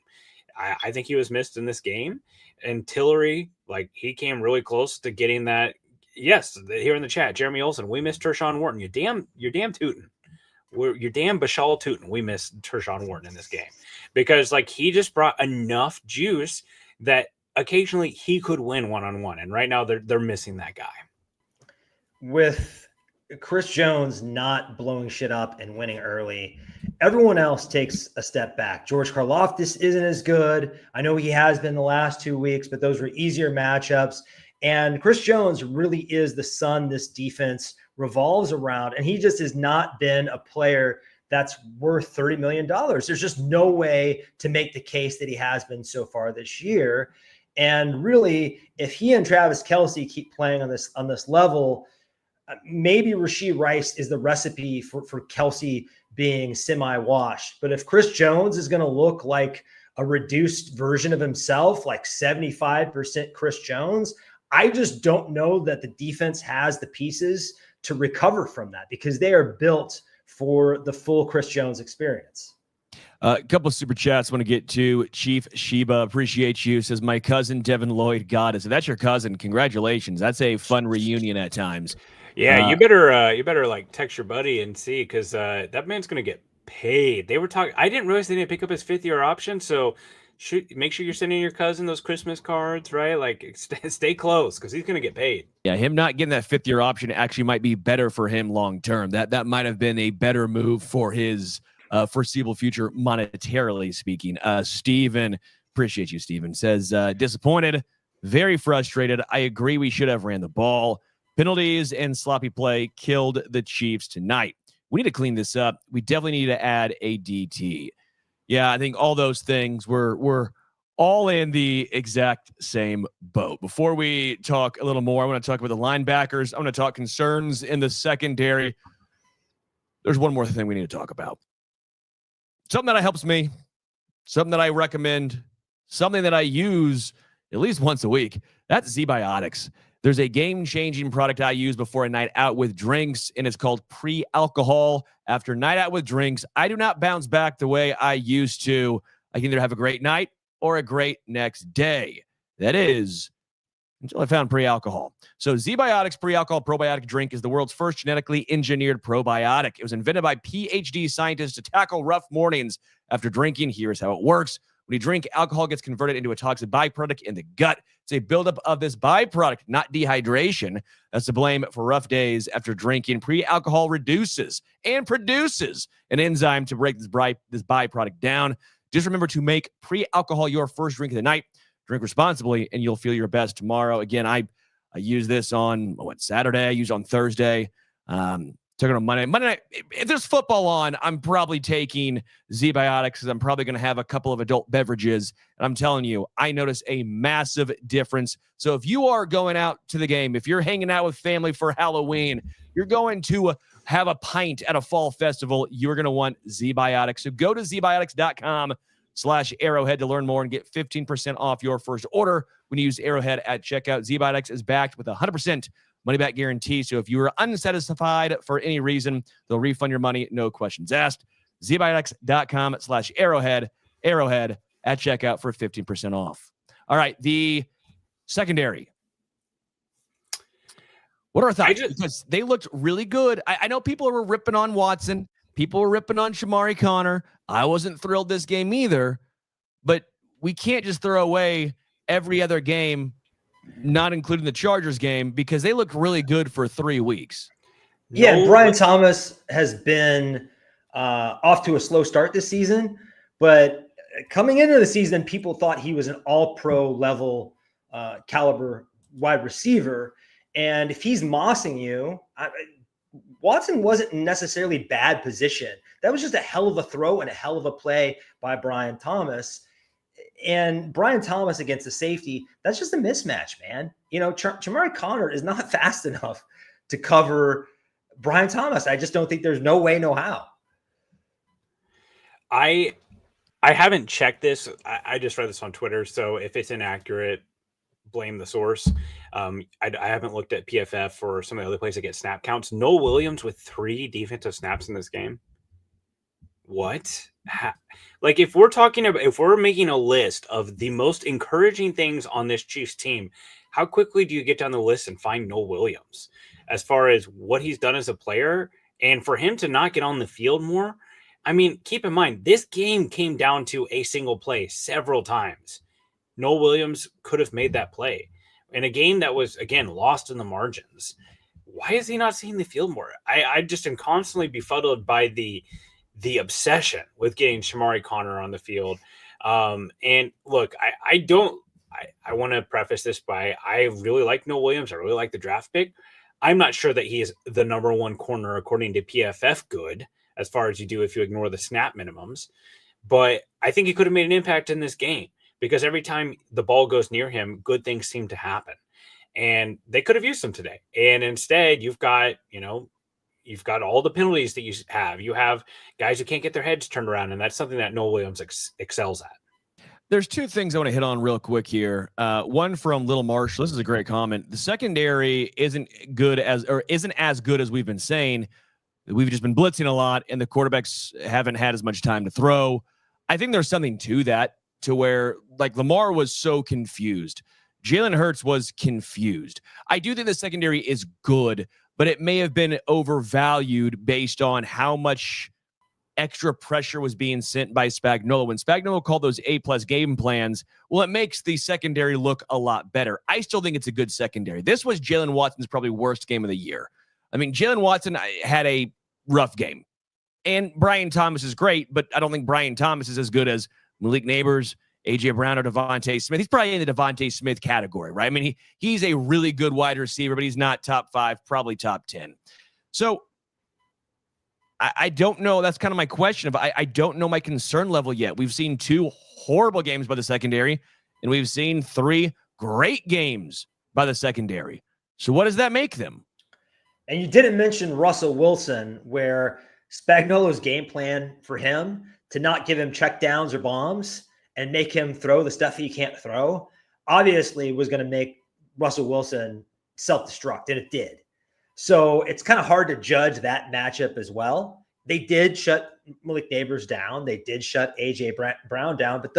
I think he was missed in this game. And Tillery, like, he came really close to getting that. Yes, here in the chat, Jeremy Olson, we missed Tershawn Wharton. You're damn tootin'. You're damn Bashal tootin'. We missed Tershawn Wharton in this game because, like, he just brought enough juice that occasionally he could win one-on-one. And right now they're missing that guy. With Chris Jones not blowing shit up and winning early, everyone else takes a step back. George Karlaftis isn't as good. I know he has been the last 2 weeks, but those were easier matchups. And Chris Jones really is the sun this defense revolves around. And he just has not been a player that's worth $30 million. There's just no way to make the case that he has been so far this year. And really, if he and Travis Kelce keep playing on this level, maybe Rashee Rice is the recipe for Kelce being semi-washed. But if Chris Jones is going to look like a reduced version of himself, like 75% Chris Jones, I just don't know that the defense has the pieces to recover from that, because they are built for the full Chris Jones experience. A couple of super chats want to get to. Chief Sheba, appreciate you. Says, my cousin Devin Lloyd got it. So that's your cousin. Congratulations. That's a fun reunion at times. Yeah, you better like text your buddy and see, because that man's going to get paid. They were talking. I didn't realize they didn't pick up his 5th-year option. So make sure you're sending your cousin those Christmas cards, right? Like, stay close, because he's going to get paid. Yeah, him not getting that 5th-year option actually might be better for him long term. That might have been a better move for his foreseeable future, monetarily speaking. Steven, appreciate you, Steven, says, disappointed, very frustrated. I agree we should have ran the ball. Penalties and sloppy play killed the Chiefs tonight. We need to clean this up. We definitely need to add a DT. Yeah, I think all those things were all in the exact same boat. Before we talk a little more, I want to talk about the linebackers. I want to talk concerns in the secondary. There's one more thing we need to talk about. Something that helps me, something that I recommend, something that I use at least once a week. That's Zbiotics. There's a game-changing product I use before a night out with drinks, and it's called pre-alcohol. After night out with drinks, I do not bounce back the way I used to. I can either have a great night or a great next day. That is, until I found pre-alcohol. So Zbiotics pre-alcohol probiotic drink is the world's first genetically engineered probiotic. It was invented by PhD scientists to tackle rough mornings after drinking. Here's how it works. When you drink, alcohol gets converted into a toxic byproduct in the gut. It's a buildup of this byproduct, not dehydration. That's to blame for rough days after drinking. Pre-alcohol reduces and produces an enzyme to break this byproduct down. Just remember to make pre-alcohol your first drink of the night. Drink responsibly, and you'll feel your best tomorrow. Again, I use this on Saturday. I use it on Thursday. Took it on Monday. Monday night, if there's football on, I'm probably taking Zbiotics, because I'm probably going to have a couple of adult beverages. And I'm telling you, I notice a massive difference. So if you are going out to the game, if you're hanging out with family for Halloween, you're going to have a pint at a fall festival, you're going to want Zbiotics. So go to zbiotics.com/Arrowhead to learn more and get 15% off your first order when you use Arrowhead at checkout. Zbiotics is backed with a 100% money-back guarantee. So if you are unsatisfied for any reason, they'll refund your money, no questions asked. Zbiotics.com/Arrowhead. Arrowhead at checkout for 15% off. All right, the secondary. What are our thoughts? Because they looked really good. I know people were ripping on Watson. People were ripping on Shamari Connor. I wasn't thrilled this game either. But we can't just throw away every other game, not including the Chargers game, because they looked really good for 3 weeks. Yeah, and Brian Thomas has been off to a slow start this season, but coming into the season, people thought he was an all-pro level caliber wide receiver. And if he's mossing you, Watson wasn't necessarily bad position. That was just a hell of a throw and a hell of a play by Brian Thomas. And Brian Thomas against the safety, that's just a mismatch, man. Chamari Connor is not fast enough to cover Brian Thomas. I just don't think there's no way, no how. I haven't checked this. I just read this on Twitter. So if it's inaccurate, blame the source. I haven't looked at PFF or some of the other places that get snap counts. Noah Williams with 3 defensive snaps in this game. What? If we're making a list of the most encouraging things on this Chiefs team, how quickly do you get down the list and find Noah Williams as far as what he's done as a player? And for him to not get on the field more, I mean, keep in mind, this game came down to a single play several times. Noah Williams could have made that play in a game that was, again, lost in the margins. Why is he not seeing the field more? I just am constantly befuddled by the obsession with getting Chamari Connor on the field. And look, I want to preface this by, I really like Noah Williams. I really like the draft pick. I'm not sure that he is the number 1 corner according to PFF good, as far as you do if you ignore the snap minimums. But I think he could have made an impact in this game because every time the ball goes near him, good things seem to happen. And they could have used him today. And instead, you've got all the penalties that you have. You have guys who can't get their heads turned around, and that's something that Noah Williams excels at. There's 2 things I want to hit on real quick here. One from Little Marshall. This is a great comment. The secondary isn't as good as we've been saying. We've just been blitzing a lot, and the quarterbacks haven't had as much time to throw. I think there's something to that, to where Lamar was so confused. Jalen Hurts was confused. I do think the secondary is good, but it may have been overvalued based on how much extra pressure was being sent by Spagnuolo. When Spagnuolo called those A+ game plans, well, it makes the secondary look a lot better. I still think it's a good secondary. This was Jalen Watson's probably worst game of the year. I mean, Jalen Watson had a rough game. And Brian Thomas is great, but I don't think Brian Thomas is as good as Malik Neighbors, A.J. Brown, or Devontae Smith. He's probably in the Devontae Smith category, right? I mean, he's a really good wide receiver, but he's not top 5, probably top 10. So I don't know. That's kind of my question. I don't know my concern level yet. We've seen 2 horrible games by the secondary, and we've seen 3 great games by the secondary. So what does that make them? And you didn't mention Russell Wilson, where Spagnuolo's game plan for him to not give him checkdowns or bombs and make him throw the stuff he can't throw, obviously was going to make Russell Wilson self-destruct, and it did. So it's kind of hard to judge that matchup as well. They did shut Malik Neighbors down. They did shut A.J. Brown down, but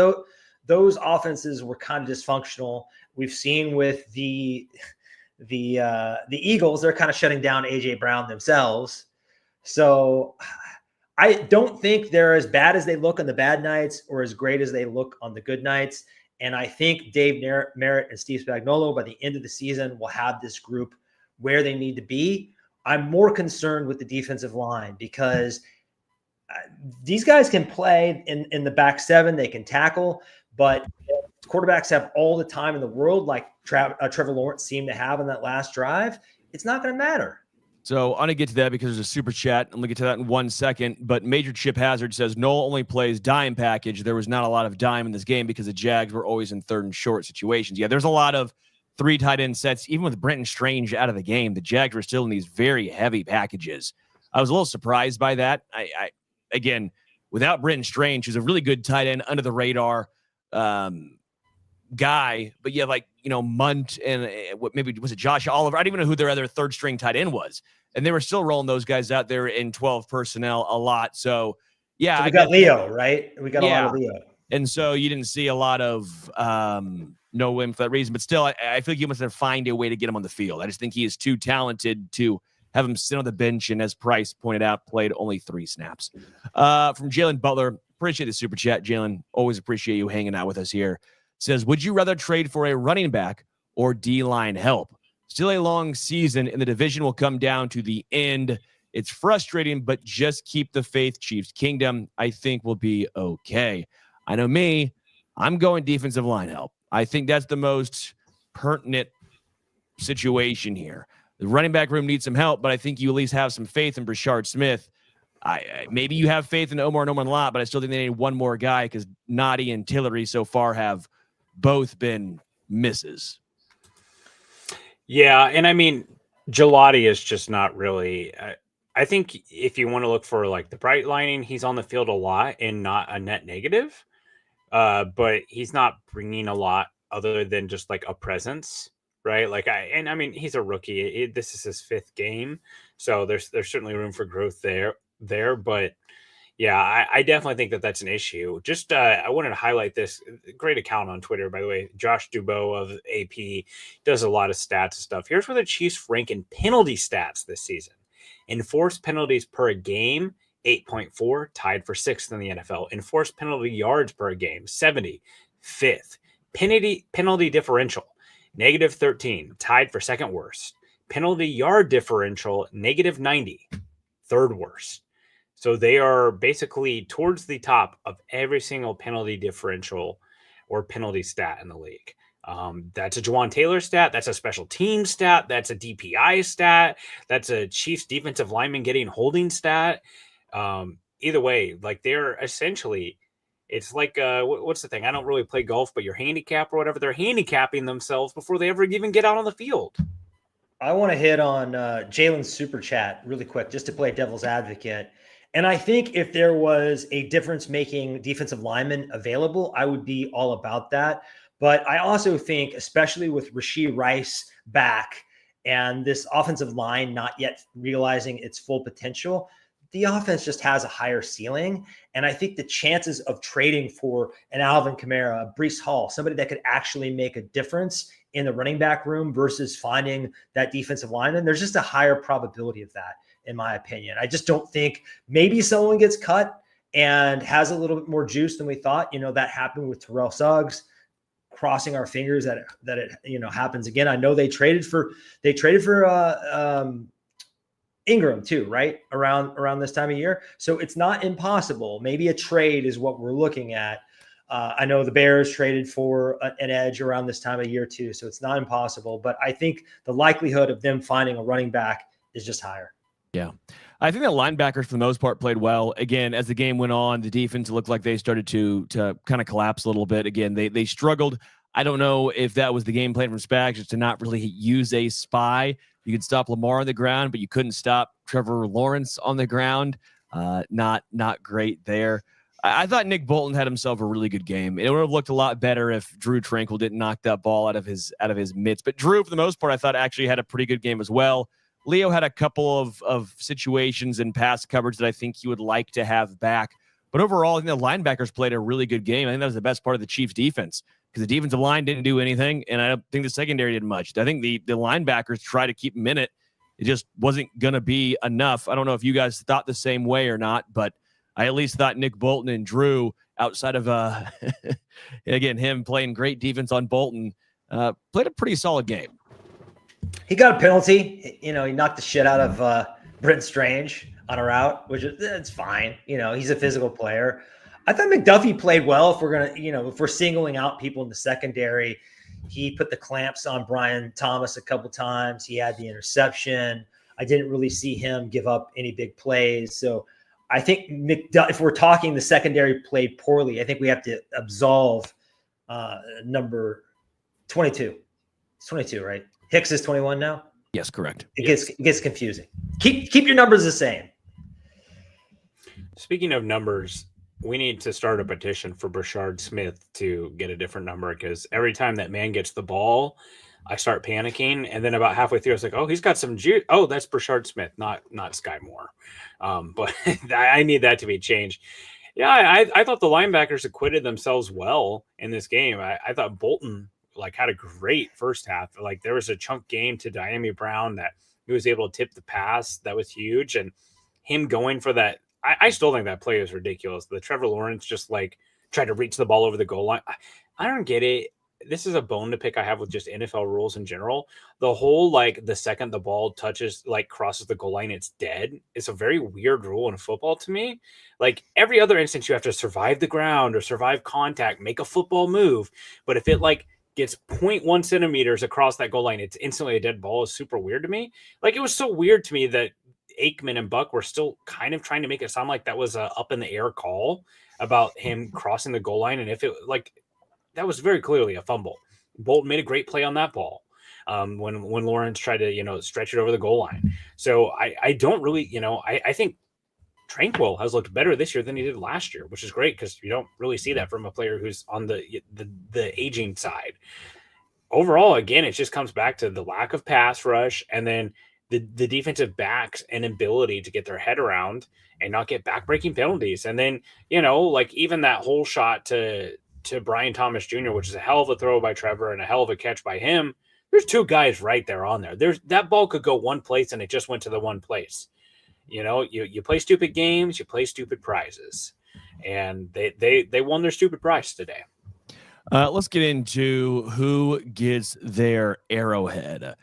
those offenses were kind of dysfunctional. We've seen with the Eagles, they're kind of shutting down A.J. Brown themselves. So I don't think they're as bad as they look on the bad nights or as great as they look on the good nights. And I think Dave Merritt and Steve Spagnuolo by the end of the season will have this group where they need to be. I'm more concerned with the defensive line because these guys can play in the back 7. They can tackle, but quarterbacks have all the time in the world, like Trevor Lawrence seemed to have on that last drive. It's not going to matter. So I'm going to get to that because there's a super chat. I'm going to get to that in 1 second. But Major Chip Hazard says Noel only plays dime package. There was not a lot of dime in this game because the Jags were always in 3rd and short situations. Yeah, there's a lot of 3 tight end sets. Even with Brenton Strange out of the game, the Jags were still in these very heavy packages. I was a little surprised by that. I again, without Brenton Strange, who's a really good tight end, under the radar guy, but yeah, Munt and maybe was it Josh Oliver? I don't even know who their other 3rd string tight end was, and they were still rolling those guys out there in 12 personnel a lot. So yeah, so we got Leo, right? We got a lot of Leo, and so you didn't see a lot of no win for that reason. But still, I feel like you must have find a way to get him on the field. I just think he is too talented to have him sit on the bench, and as Price pointed out, played only 3 snaps. From Jalen Butler, appreciate the super chat, Jalen. Always appreciate you hanging out with us here. Says, would you rather trade for a running back or D-line help? Still a long season, and the division will come down to the end. It's frustrating, but just keep the faith, Chiefs Kingdom. I think will be okay. I know me, I'm going defensive line help. I think that's the most pertinent situation here. The running back room needs some help, but I think you at least have some faith in Brashard Smith. Maybe you have faith in Omar Norman Lott, but I still think they need one more guy because Noddy and Tillery so far have both been misses. Yeah, and I mean, Gelati is just not really. I think if you want to look for like the bright lining, he's on the field a lot and not a net negative. But he's not bringing a lot other than just like a presence, right? I mean, he's a rookie. This is his 5th game, so there's certainly room for growth there. But yeah, I definitely think that that's an issue. Just I wanted to highlight this great account on Twitter, by the way. Josh Dubois of AP does a lot of stats and stuff. Here's where the Chiefs rank in penalty stats this season. Enforced penalties per game, 8.4, tied for 6th in the NFL. Enforced penalty yards per game, 70, 5th. Penalty differential, negative 13, tied for 2nd worst. Penalty yard differential, negative 90, 3rd worst. So they are basically towards the top of every single penalty differential or penalty stat in the league. That's a Juwan Taylor stat. That's a special team stat. That's a DPI stat. That's a Chiefs defensive lineman getting holding stat. Either way, like they're essentially, it's like, what's the thing? I don't really play golf, but your handicap or whatever, they're handicapping themselves before they ever even get out on the field. I want to hit on Jalen's super chat really quick, just to play devil's advocate. And I think if there was a difference-making defensive lineman available, I would be all about that. But I also think, especially with Rashee Rice back and this offensive line not yet realizing its full potential, the offense just has a higher ceiling. And I think the chances of trading for an Alvin Kamara, a Breece Hall, somebody that could actually make a difference in the running back room versus finding that defensive lineman, there's just a higher probability of that, in my opinion. I just don't think maybe someone gets cut and has a little bit more juice than we thought. That happened with Terrell Suggs. Crossing our fingers that it happens again. I know they traded for Ingram too, right? Around this time of year. So it's not impossible. Maybe a trade is what we're looking at. I know the Bears traded for an edge around this time of year too. So it's not impossible, but I think the likelihood of them finding a running back is just higher. Yeah. I think the linebackers, for the most part, played well. Again, as the game went on, the defense looked like they started to kind of collapse a little bit. Again, they struggled. I don't know if that was the game plan from Spags, just to not really use a spy. You could stop Lamar on the ground, but you couldn't stop Trevor Lawrence on the ground. Not great there. I thought Nick Bolton had himself a really good game. It would have looked a lot better if Drew Tranquil didn't knock that ball out of his mitts. But Drew, for the most part, I thought actually had a pretty good game as well. Leo had a couple of situations in pass coverage that I think he would like to have back. But overall, I think the linebackers played a really good game. I think that was the best part of the Chiefs' defense because the defensive line didn't do anything, and I don't think the secondary did much. I think the linebackers tried to keep them in it. It just wasn't going to be enough. I don't know if you guys thought the same way or not, but I at least thought Nick Bolton and Drew, outside of, again, him playing great defense on Bolton, played a pretty solid game. He got a penalty. He knocked the shit out of Brent Strange on a route, which it's fine. He's a physical player. I thought McDuffie played well. If we're gonna, if we're singling out people in the secondary, he put the clamps on Brian Thomas a couple times. He had the interception. I didn't really see him give up any big plays. So I think if we're talking the secondary played poorly, I think we have to absolve number 22. It's 22, right? Hicks is 21 now? Yes, correct. It gets confusing. Keep your numbers the same. Speaking of numbers, we need to start a petition for Brashard Smith to get a different number because every time that man gets the ball, I start panicking. And then about halfway through, I was like, oh, he's got some juice. Oh, that's Brashard Smith, not Sky Moore. But I need that to be changed. Yeah, I thought the linebackers acquitted themselves well in this game. I thought Bolton had a great first half. There was a chunk game to Diami Brown that he was able to tip the pass. That was huge. And him going for that, I still think that play is ridiculous. The Trevor Lawrence just tried to reach the ball over the goal line. I don't get it. this is a bone to pick I have with just NFL rules in general. The whole, like, the second the ball touches, like, crosses the goal line, it's dead. It's a very weird rule in football to me. Like, every other instance, you have to survive the ground or survive contact, make a football move. But if it, like, gets 0.1 centimeters across that goal line, it's instantly a dead ball. Is super weird to me. Like, it was so weird to me that Aikman and Buck were still kind of trying to make it sound like that was a up in the air call about him crossing the goal line. And if it, like, that was very clearly a fumble. Bolton made a great play on that ball when Lawrence tried to, stretch it over the goal line. So I don't really, I think Tranquil has looked better this year than he did last year, which is great because you don't really see that from a player who's on the aging side. Overall, again, it just comes back to the lack of pass rush and then the defensive backs and ability to get their head around and not get backbreaking penalties. And then, like even that whole shot to Brian Thomas Jr., which is a hell of a throw by Trevor and a hell of a catch by him. There's two guys right there on there. That ball could go one place and it just went to the one place. You play stupid games, you play stupid prizes, and they won their stupid prize today. Let's get into who gets their Arrowhead.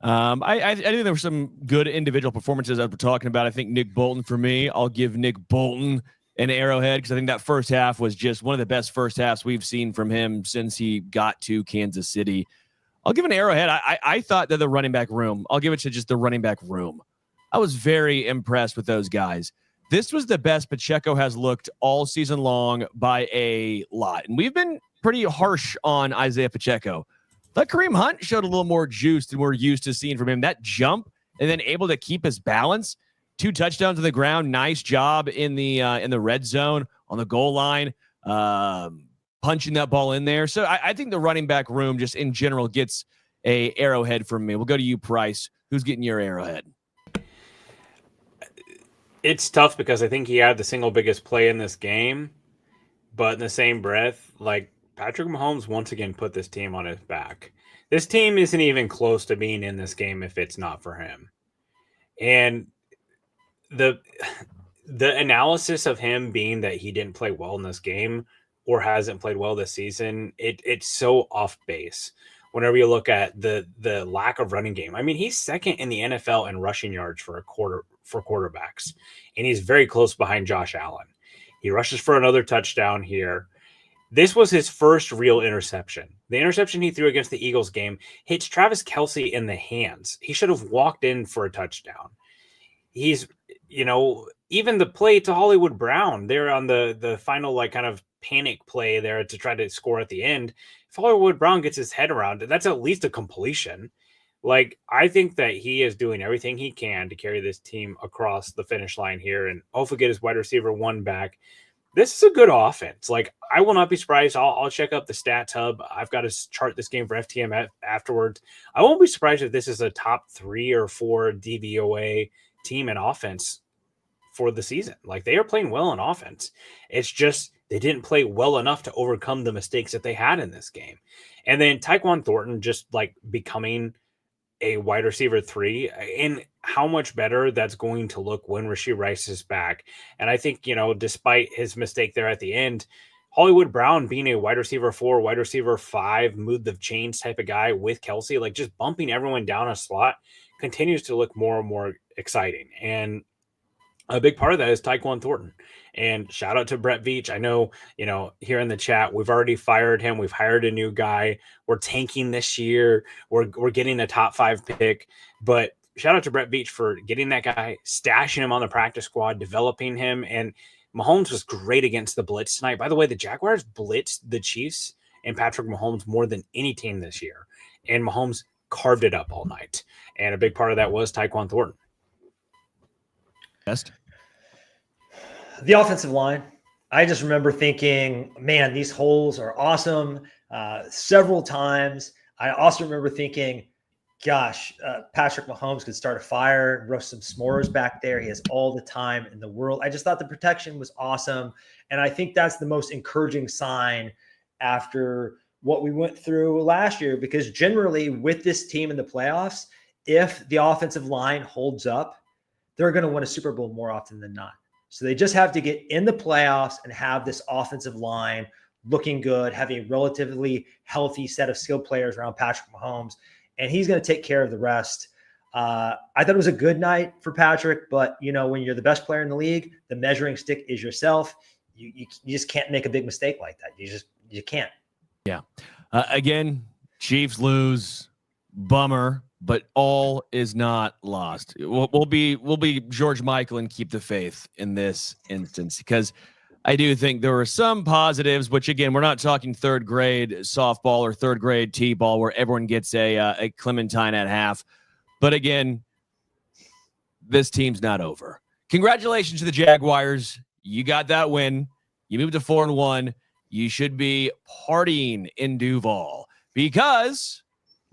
I think there were some good individual performances as we're talking about. I think Nick Bolton for me. I'll give Nick Bolton an Arrowhead because I think that first half was just one of the best first halves we've seen from him since he got to Kansas City. I'll give an Arrowhead. I thought that the running back room, I'll give it to just the running back room. I was very impressed with those guys. This was the best Pacheco has looked all season long by a lot. And we've been pretty harsh on Isaiah Pacheco. But Kareem Hunt showed a little more juice than we're used to seeing from him. That jump and then able to keep his balance. 2 touchdowns to the ground. Nice job in the red zone on the goal line, punching that ball in there. So I think the running back room just in general gets a Arrowhead from me. We'll go to you, Price. Who's getting your Arrowhead? It's tough because I think he had the single biggest play in this game, but in the same breath, like Patrick Mahomes once again put this team on his back. This team isn't even close to being in this game if it's not for him. And the analysis of him being that he didn't play well in this game or hasn't played well this season, it's so off base. Whenever you look at the lack of running game, I mean, he's second in the NFL in rushing yards for quarterbacks, and he's very close behind Josh Allen. He rushes for another touchdown here. This was his first real interception. The interception he threw against the Eagles game hits Travis Kelce in the hands. He should have walked in for a touchdown. He's, even the play to Hollywood Brown there on the final, like, kind of panic play there to try to score at the end. If Hollywood Brown gets his head around it, that's at least a completion. Like, I think that he is doing everything he can to carry this team across the finish line here and hopefully get his wide receiver 1 back. This is a good offense. Like, I will not be surprised. I'll check up the stats hub. I've got to chart this game for FTM afterwards. I won't be surprised if this is a top 3 or 4 DVOA team in offense for the season. Like, they are playing well in offense. It's just they didn't play well enough to overcome the mistakes that they had in this game. And then Tyquan Thornton just, like, becoming a wide receiver 3, and how much better that's going to look when Rashee Rice is back. And I think, despite his mistake there at the end, Hollywood Brown being a wide receiver 4, wide receiver 5, move the chains type of guy with Kelce, like just bumping everyone down a slot, continues to look more and more exciting. And a big part of that is Tyquan Thornton. And shout out to Brett Veach. I know, here in the chat, we've already fired him. We've hired a new guy. We're tanking this year. We're getting a top 5 pick. But shout out to Brett Veach for getting that guy, stashing him on the practice squad, developing him. And Mahomes was great against the blitz tonight. By the way, the Jaguars blitzed the Chiefs and Patrick Mahomes more than any team this year. And Mahomes carved it up all night. And a big part of that was Tyquan Thornton. Best. The offensive line. I just remember thinking, man, these holes are awesome several times. I also remember thinking, gosh, Patrick Mahomes could start a fire, roast some s'mores back there. He has all the time in the world. I just thought the protection was awesome. And I think that's the most encouraging sign after what we went through last year, because generally with this team in the playoffs, if the offensive line holds up, they're going to win a Super Bowl more often than not. So they just have to get in the playoffs and have this offensive line looking good, have a relatively healthy set of skill players around Patrick Mahomes, and he's going to take care of the rest. I thought it was a good night for Patrick, but when you're the best player in the league, the measuring stick is yourself. You just can't make a big mistake like that. You can't. Yeah. Again, Chiefs lose. Bummer, but all is not lost. We'll be George Michael and keep the faith in this instance, because I do think there were some positives, which again, we're not talking third grade softball or third grade t-ball where everyone gets a Clementine at half. But again, this team's not over. Congratulations to the Jaguars. You got that win. You moved to 4-1. You should be partying in Duval because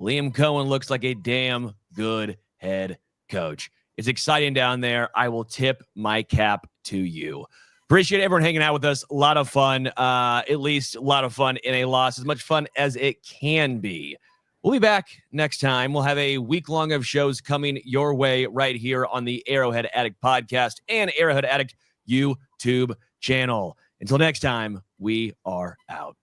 Liam Cohen looks like a damn good head coach. It's exciting down there. I will tip my cap to you. Appreciate everyone hanging out with us. A lot of fun, at least a lot of fun in a loss, as much fun as it can be. We'll be back next time. We'll have a week long of shows coming your way right here on the Arrowhead Addict podcast and Arrowhead Addict YouTube channel. Until next time, we are out.